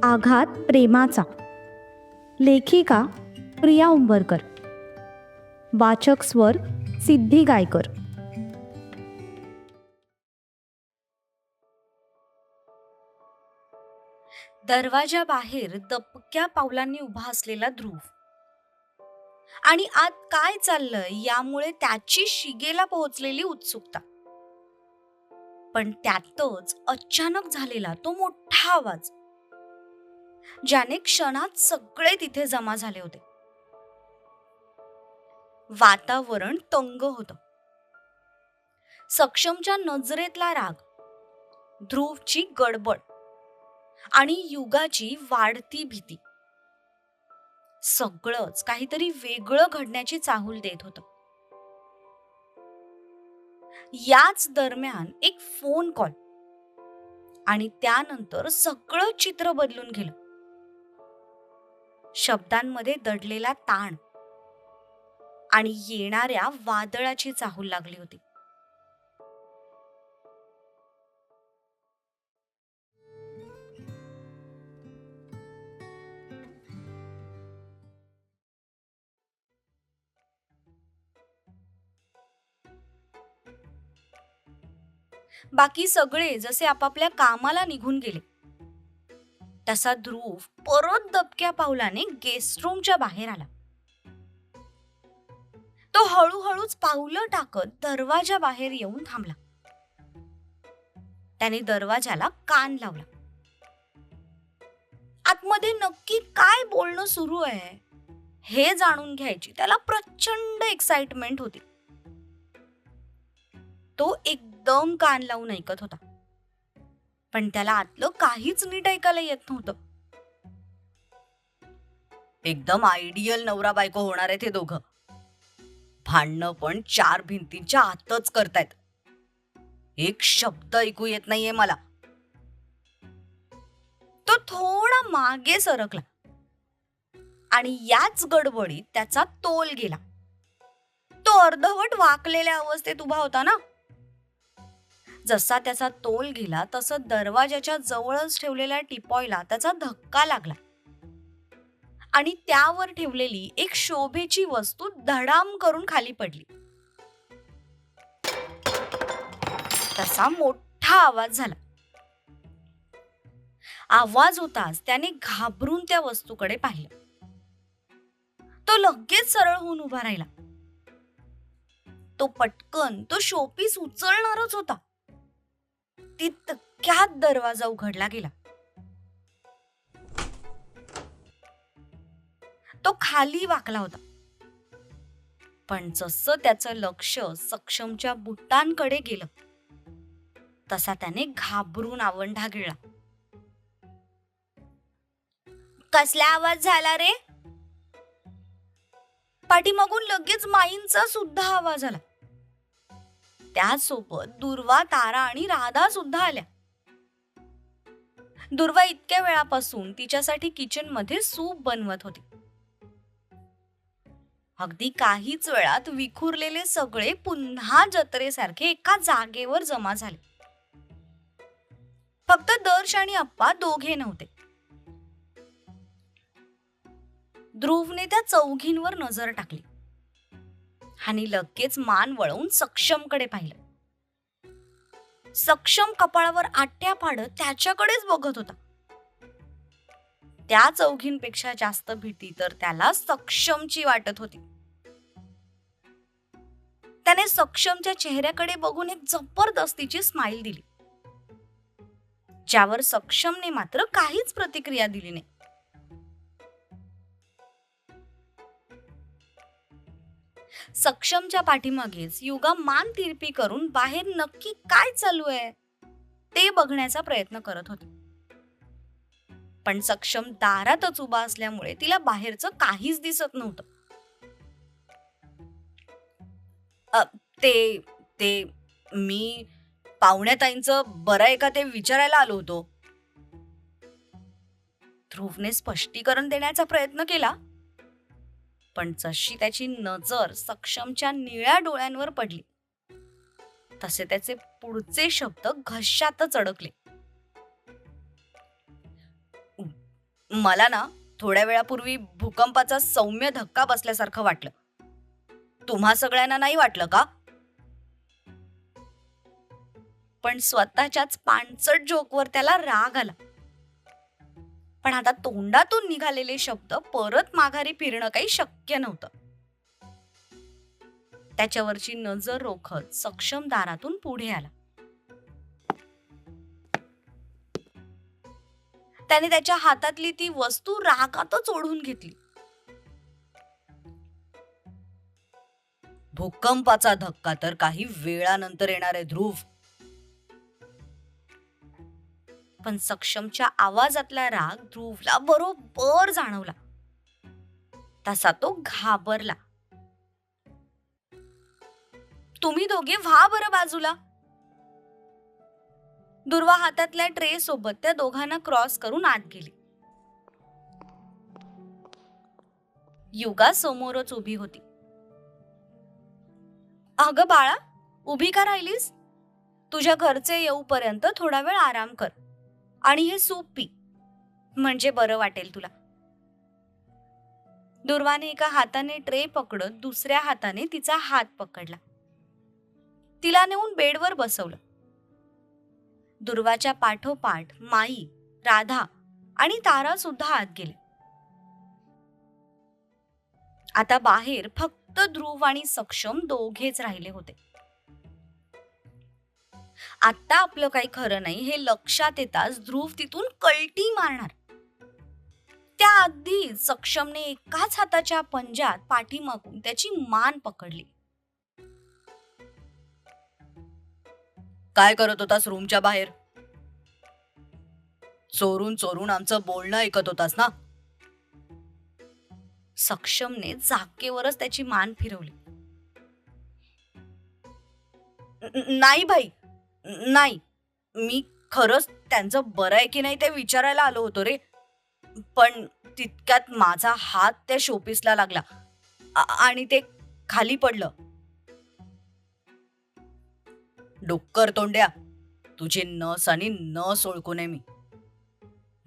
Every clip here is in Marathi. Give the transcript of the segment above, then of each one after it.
आघात प्रेमाचा. लेखिका प्रिया उंबरकर. वाचक स्वर सिद्धी गायकर. दरवाजा बाहेर दबक्या पावलांनी उभा असलेला ध्रुव आणि आत काय चाललंय यामुळे त्याची शिगेला पोहोचलेली उत्सुकता. पण त्यातच अचानक झालेला तो मोठा आवाज, ज्याने क्षणात सगळे तिथे जमा झाले होते. वातावरण तंग होतं. सक्षमच्या नजरेतला राग, ध्रुवची गडबड आणि युगाची वाढती भीती, सगळंच काहीतरी वेगळं घडण्याची चाहूल देत होतं. याच दरम्यान एक फोन कॉल आणि त्यानंतर सगळं चित्र बदलून गेलं. शब्दांमध्ये दडलेला ताण आणि येणाऱ्या वादळाची चाहूल लागली होती. बाकी सगळे जसे आपापल्या कामाला निघून गेले, तसा ध्रुव परत दबक्या पावलाने गेस्ट रूमच्या बाहेर आला. तो हळूहळूच पावलं टाकत दरवाजा बाहेर येऊन थांबला. त्याने दरवाजाला कान लावला. आतमध्ये नक्की काय बोलणं सुरू आहे हे जाणून घ्यायची त्याला प्रचंड एक्साइटमेंट होती. तो एकदम कान लावून ऐकत होता, पण त्याला आतलं काहीच नीट ऐकायला येत नव्हतं. एकदम आयडियल नवरा बायको होणार आहे ते दोघं. भांडणं पण 4 भिंतींच्या आतच करतायत. एक शब्द ऐकू येत नाहीये मला. तो थोडा मागे सरकला आणि याच गडबडीत त्याचा तोल गेला. तो अर्धवट वाकलेल्या अवस्थेत उभा होता ना. जसा त्याचा तोल गेला तसं दरवाजाच्या जवळच ठेवलेल्या टिपॉयला त्याचा धक्का लागला आणि त्यावर ठेवलेली एक शोभेची वस्तू धडाम करून खाली पडली. तसा मोठा आवाज झाला. आवाज होताच त्याने घाबरून त्या वस्तूकडे पाहिलं. तो लगेच सरळ होऊन उभा राहिला. तो पटकन तो शोपीस उचलणारच होता. तितक्यात दरवाजा उघडला गेला. तो खाली वाकला होता, पण जसं त्याचं लक्ष सक्षमच्या बुटांकडे गेलं तसा त्याने घाबरून आवंढा गिळला. कसला आवाज झाला रे? पाठीमागून लगेच माईंचा सुद्धा आवाज आला. त्यासोबत दुर्वा, तारा आणि राधा सुद्धा आल्या. दुर्वा इतक्या वेळापासून तिच्यासाठी किचन मध्ये सूप बनवत होती. अगदी काहीच वेळात विखुरलेले सगळे पुन्हा जत्रेसारखे एका जागेवर जमा झाले. फक्त दर्श आणि अप्पा दोघे नव्हते. ध्रुवने त्या चौघींवर नजर टाकली आणि लगेच मान वळवून सक्षमकडे पाहिलं. सक्षम कपाळावर आट्या पाडत त्याच्याकडेच बघत होता. त्या चौघींपेक्षा जास्त भीती तर त्याला सक्षमची वाटत होती. त्याने सक्षमच्या चेहऱ्याकडे बघून एक जबरदस्तीची स्माइल दिली, ज्यावर सक्षमने मात्र काहीच प्रतिक्रिया दिली नाही. सक्षमच्या पाठीमागेच युगा मान तिरपी करून बाहेर नक्की काय चालू आहे ते बघण्याचा प्रयत्न करत होती. पण सक्षम दारातच उभा असल्यामुळे तिला बाहेरचं काहीच दिसत नव्हतं. ते मी पाहुण्याताईंचं बरं आहे का ते विचारायला आलो होतो. ध्रुवने स्पष्टीकरण देण्याचा प्रयत्न केला, पण जशी त्याची नजर सक्षमच्या निळ्या डोळ्यांवर पडली तसे त्याचे पुढचे शब्द घशातच अडकले. मला ना थोड्या वेळापूर्वी भूकंपाचा सौम्य धक्का बसल्यासारखं वाटलं. तुम्हा सगळ्यांना नाही वाटलं का? पण स्वतःच्याच पाणचट जोकवर त्याला राग आला. पण आता तोंडातून निघालेले शब्द परत माघारी फिरणं काही शक्य नव्हतं. त्याच्यावरची नजर रोखत सक्षम दारातून पुढे आला. त्याने त्याच्या हातातली ती वस्तू रागातच ओढून घेतली. भूकंपाचा धक्का तर काही वेळानंतर येणार आहे ध्रुव. पण सक्षमच्या आवाजातला राग ध्रुवला बरोबर जाणवला. तसा तो घाबरला. तुम्ही दोघे व्हा बरं बाजूला. दुर्वा हातातल्या ट्रे सोबत त्या दोघांना क्रॉस करून आत गेली. युगा समोरच उभी होती. अगं बाळा, उभी का राहिलीस? तुझ्या घरचे येऊपर्यंत थोडा वेळ आराम कर आणि हे सूप पी, म्हणजे बरं वाटेल तुला. दुर्वाने एका हाताने ट्रे पकडत दुसऱ्या हाताने तिचा हात पकडला. तिला नेऊन बेडवर बसवलं. दुर्वाच्या पाठोपाठ माई, राधा आणि तारा सुद्धा आत गेले. आता बाहेर फक्त ध्रुव आणि सक्षम दोघेच राहिले होते. आता आपलं काही खरं नाही हे लक्षात येताच ध्रुव तिथून कल्टी मारणार. त्याआधी सक्षमने एकाच हाताच्या पंजात पाठीमागून त्याची मान पकडली. काय करत होतास रूमच्या बाहेर? चोरून चोरून आमचं बोलणं ऐकत होतास ना? सक्षमने जागेवरच त्याची मान फिरवली. नाही भाई, नाही. मी खरंच त्यांचं बरं आहे की नाही ते विचारायला आलो होतो रे. पण तितक्यात माझा हात त्या शोपीसला लागला आणि ते खाली पडलं. डुक्कर तोंड्या, तुझी नस आणि नस ओळखू नये मी.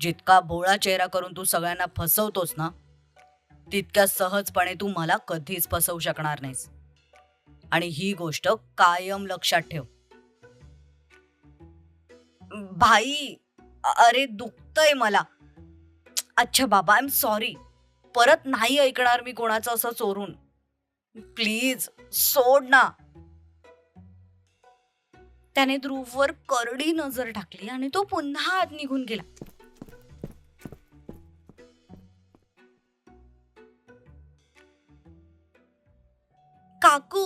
जितका भोळा चेहरा करून तू सगळ्यांना फसवतोस ना, तितक्या सहजपणे तू मला कधीच फसवू शकणार नाहीस. आणि ही गोष्ट कायम लक्षात ठेव. भाई, अरे दुखतंय मला. अच्छा बाबा, आय एम सॉरी. परत नाही ऐकणार मी कोणाचं असं चोरून. प्लीज सोड ना. त्याने ध्रुववर करडी नजर टाकली आणि तो पुन्हा आत निघून गेला. काकू,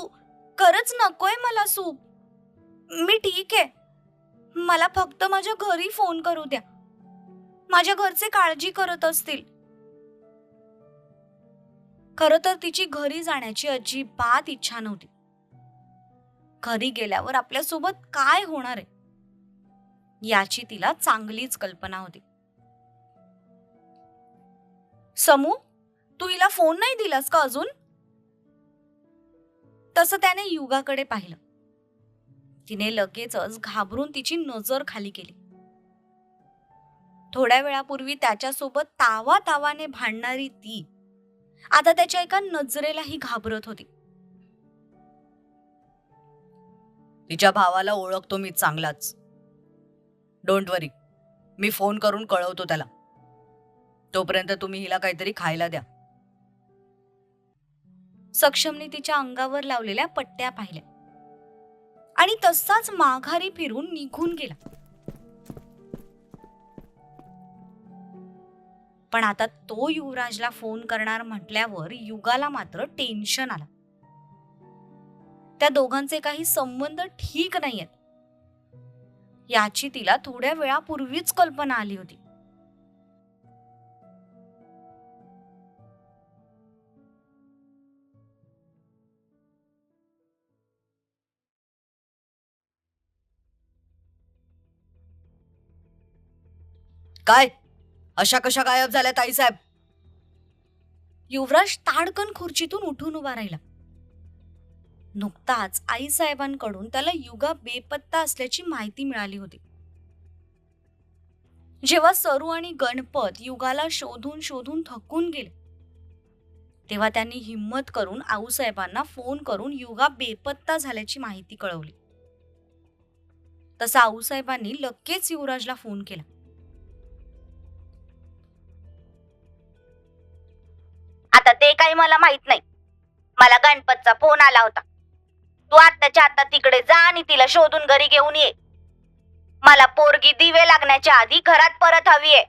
खरंच नकोय मला सूप. मी ठीक आहे. मला फक्त माझ्या घरी फोन करू द्या. माझ्या घरचे काळजी करत असतील. खरं तर तिची घरी जाण्याची अजिबात इच्छा नव्हती. घरी गेल्यावर आपल्यासोबत काय होणार आहे याची तिला चांगलीच कल्पना होती. समू, तू हिला फोन नाही दिलास का अजून? तसं त्याने युगाकडे पाहिलं. तिने लगेचच घाबरून तिची नजर खाली केली. थोड्या वेळापूर्वी त्याच्यासोबत तावातावाने भांडणारी ती आता त्याच्या एका नजरेलाही घाबरत होती. तिच्या भावाला ओळखतो मी चांगलाच. डोंट वरी, मी फोन करून कळवतो त्याला. तोपर्यंत तुम्ही हिला काहीतरी खायला द्या. सक्षमने तिच्या अंगावर लावलेल्या पट्ट्या पाहिल्या आणि तसाच माघारी फिरून निघून गेला. पण आता तो युवराजला फोन करणार म्हटल्यावर युगाला मात्र टेन्शन आलं. त्या दोघांचे काही संबंध ठीक नाहीयेत याची तिला थोड्या वेळापूर्वीच कल्पना आली होती. काय अशा कशा गायब झाल्या ताईसाहेब? युवराज ताडकन खुर्चीतून उठून उभा राहिला. नुकताच आईसाहेबांकडून त्याला युगा बेपत्ता असल्याची माहिती मिळाली होती. जेव्हा सरू आणि गणपत युगाला शोधून शोधून थकून गेले, तेव्हा त्यांनी हिम्मत करून आऊसाहेबांना फोन करून युगा बेपत्ता झाल्याची माहिती कळवली. तसा आऊसाहेबांनी लगेच युवराजला फोन केला. आता ते काही मला माहित नाही. मला गणपतचा फोन आला होता. तू आत्ताच्या आता तिकडे जा आणि तिला शोधून घरी घेऊन ये. मला पोरगी दिवे लागण्याच्या आधी घरात परत हवी आहे.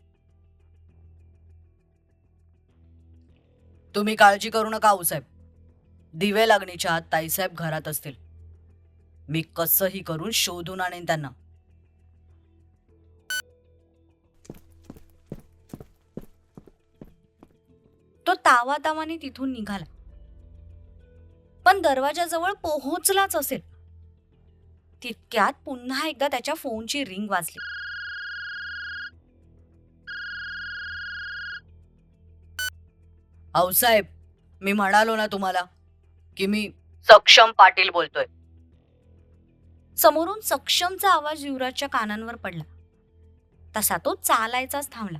तुम्ही काळजी करू नका आऊसाहेब. दिवे लागणीच्या आत ताईसाहेब घरात असतील. मी कसंही करून शोधून आणेन त्यांना. तो तावातावाने तिथून निघाला, पण दरवाजाजवळ पोहोचलाच असेल तितक्यात पुन्हा एकदा त्याच्या फोनची रिंग वाजली. आऊसाहेब, मी म्हणालो ना तुम्हाला की मी सक्षम पाटील बोलतोय. समोरून सक्षमचा आवाज युवराजच्या कानांवर पडला. तसा तो चालायचाच थांबला.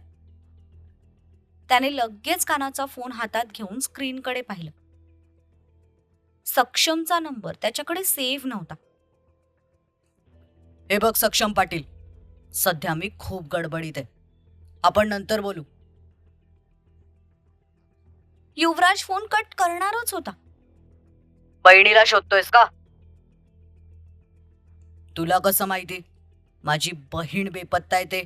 त्याने लगेच कानाचा फोन हातात घेऊन स्क्रीनकडे पाहिलं. सक्षमचा नंबर त्याच्याकडे सेव्ह नव्हता. हे बघ सक्षम पाटील, सध्या मी खूप गडबडीत आहे. आपण नंतर बोलू. युवराज फोन कट करणारच होता. बहिणीला शोधतोयस का? तुला कसं माहिती माझी बहीण बेपत्ता आहे ते?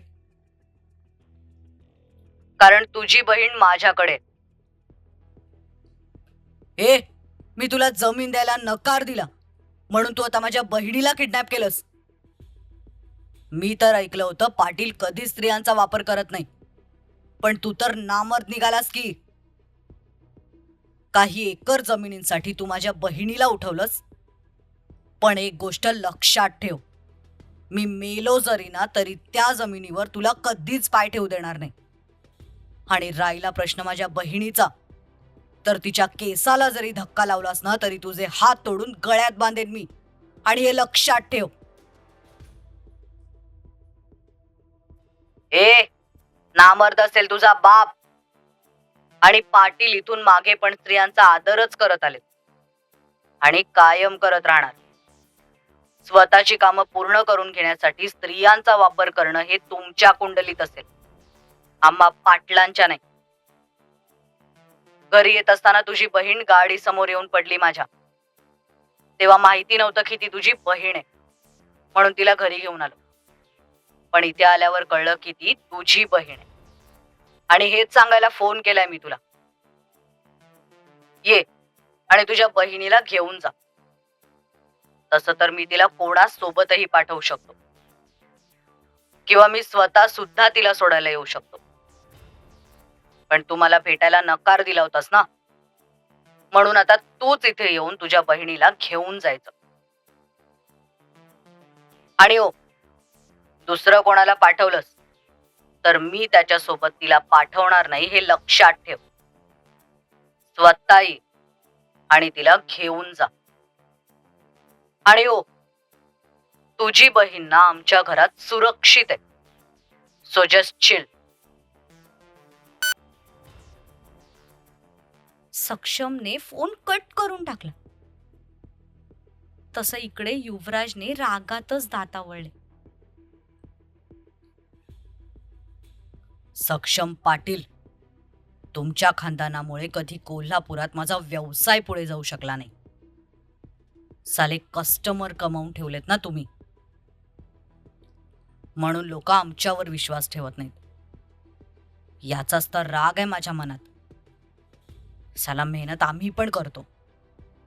कारण तुझी बहीण माझ्याकडे. ए, मी तुला जमीन द्यायला नकार दिला म्हणून तू आता माझ्या बहिणीला किडनॅप केलंस. मी तर ऐकलं होतं पाटील कधी स्त्रियांचा वापर करत नाही, पण तू तर नामर्द निघालास की. काही एकर जमिनींसाठी तू माझ्या बहिणीला उठवलंस. पण एक गोष्ट लक्षात ठेव, मी मेलो जरी ना तरी त्या जमिनीवर तुला कधीच पाय ठेवू देणार नाही. आणि राहिला प्रश्न माझ्या बहिणीचा, तर तिच्या केसाला जरी धक्का लावलास ना तरी तुझे हात तोडून गळ्यात बांधेन मी. आणि हे लक्षात ठेव. नामर्द असेल तुझा बाप. आणि पाटील इथून मागे पण स्त्रियांचा आदरच करत आले आणि कायम करत राहणार. स्वतःची कामं पूर्ण करून घेण्यासाठी स्त्रियांचा वापर करणं हे तुमच्या कुंडलीत असेल, आम्हा पाटलांच्या नाही. घरी येत असताना तुझी बहीण गाडी समोर येऊन पडली माझ्या. तेव्हा माहिती नव्हतं की ती तुझी बहीण आहे, म्हणून तिला घरी घेऊन आलो. पण इथे आल्यावर कळलं की ती तुझी बहीण आहे. आणि हेच सांगायला फोन केलाय मी तुला. ये आणि तुझ्या बहिणीला घेऊन जा. तसं तर मी तिला कोणासोबतही पाठवू शकतो, किंवा मी स्वतः सुद्धा तिला सोडायला येऊ शकतो. पण तू मला भेटायला नकार दिला होतास ना, म्हणून आता तूच इथे येऊन तुझ्या बहिणीला घेऊन जायचं. आणि हो, दुसरं कोणाला पाठवलंस तर मी त्याच्यासोबत तिला पाठवणार नाही, हे लक्षात ठेव. स्वतः ये आणि तिला घेऊन जा. आणि हो, तुझी बहीण ना आमच्या घरात सुरक्षित आहे. So just chill. सक्षमने फोन कट करून टाकला. तसं इकडे युवराजने रागातच दातावळले. सक्षम पाटील, तुमच्या खानदानामुळे कधी कोल्हापुरात माझा व्यवसाय पुढे जाऊ शकला नाही. साले कस्टमर कमावून ठेवलेत ना तुम्ही, म्हणून लोक आमच्यावर विश्वास ठेवत नाहीत. याचाच तर राग आहे माझ्या मनात. साला मेहनत आम्ही पण करतो,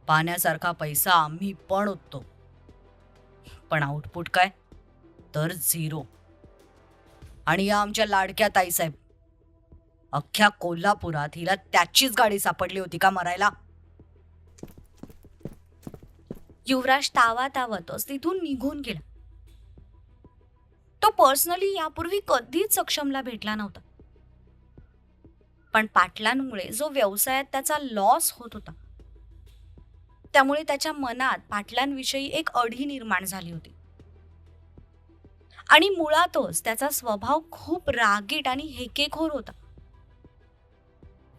पाण्यासारखा पैसा आम्ही पण ओततो, पण आउटपुट काय तर झिरो. आणि या आमच्या लाडक्या ताईसाहेब, अख्ख्या कोल्हापुरात हिला त्याचीच गाडी सापडली होती का मरायला? युवराज तावातावतच तिथून निघून गेला. तो पर्सनली यापूर्वी कधीच सक्षमला भेटला नव्हता, पण पाटलांमुळे जो व्यवसायात त्याचा लॉस होत होता, त्यामुळे त्याच्या मनात पाटलांविषयी एक अढी निर्माण झाली होती. आणि मुळातच त्याचा स्वभाव खूप रागीट आणि हेकेखोर होता.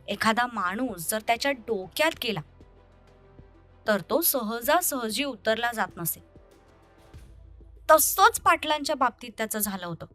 एखादा माणूस जर त्याच्या डोक्यात गेला तर तो सहजासहजी उतरला जात नसे. तसंच पाटलांच्या बाबतीत त्याचं झालं होतं.